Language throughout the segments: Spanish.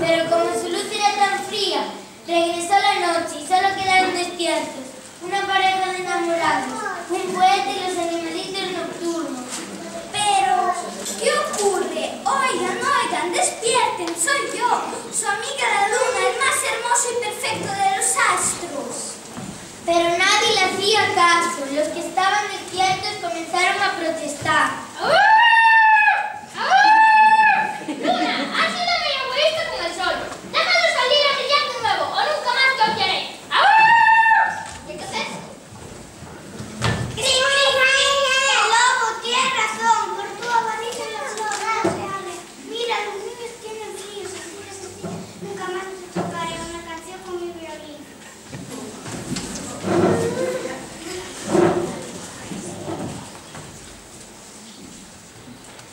Pero como su luz era tan fría, regresó la noche y solo quedaron despiertos una pareja de enamorados, un poeta y los animalitos nocturnos. Pero, ¿qué ocurre? Oigan, despierten, soy yo, su amiga la luna, el más hermoso y perfecto de los astros. Pero nadie le hacía caso. Los que estaban despiertos comenzaron a protestar. Luna, has sido muy egoísta con el sol. Déjalo salir a brillar de nuevo o nunca más te odiaré. ¿Qué es eso? El lobo, tienes razón. Por tu avaricia las flores. Mira, los niños tienen frío. Si sigues así, nunca más te tocaré una canción con mi violín.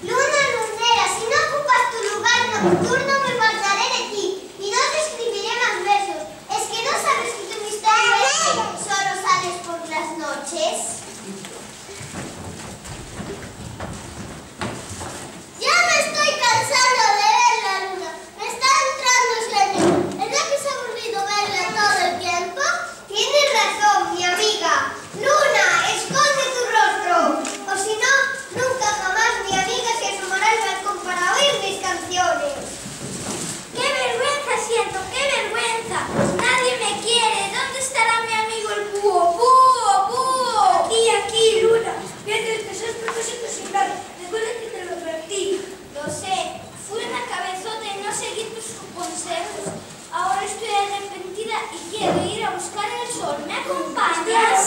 Luna lunera, si no ocupas tu lugar nocturno me faltaré de ti y no te escribiré más versos. ¿Es que no sabes que tu misterio es solo sales por las noches? Ya me estoy cansando de ver la luna. Me está entrando sueño. ¿Verdad que es aburrido verla todo el tiempo? Tienes razón, mi amiga. Luna, esconde tu rostro. O si no, nunca jamás mi amiga se asomará al balcón para oír mis canciones. ¡Qué vergüenza siento! ¡Qué vergüenza! Nadie me quiere. ¿Dónde estará mi amigo el búho? ¡Búho! ¡Búho! Aquí, Luna. Pierde esos propósitos sin dar. Recuerda que te lo advertí. Lo sé. Fui una cabezota y no seguí tus consejos. Ahora estoy arrepentida y quiero ir a buscar el sol. ¿Me acompañas?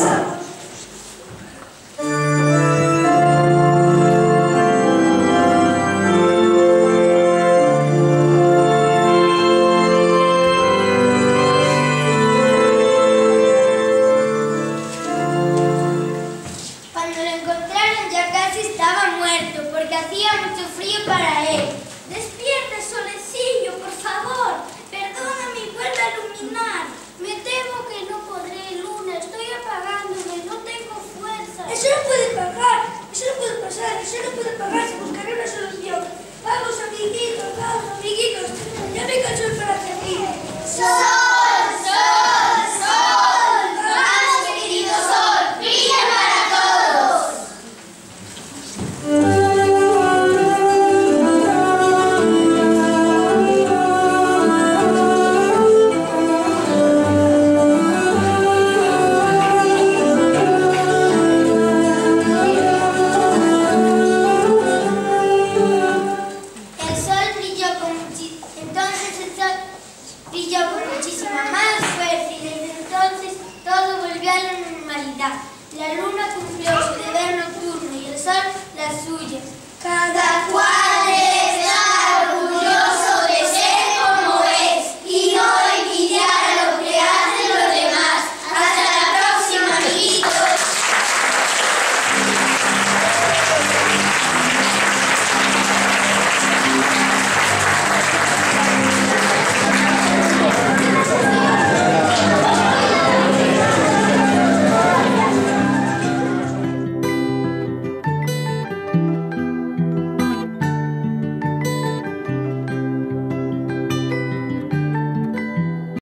Cuando lo encontraron ya casi estaba muerto porque hacía mucho frío para él. Despierta, solecillo, por favor. Perdóname y vuelve a iluminar. Me temo que no podré, Luna. Estoy apagándome, no tengo fuerza. Eso no puede pasar, eso no puede pasar, eso no puede pagarse. Buscaré una solución. Vamos, amiguitos. Ya venga el sol para servir. ¡Sol, sol, sol! ¡Vamos, querido sol! ¡Brilla para todos! son las suyas. Cada cual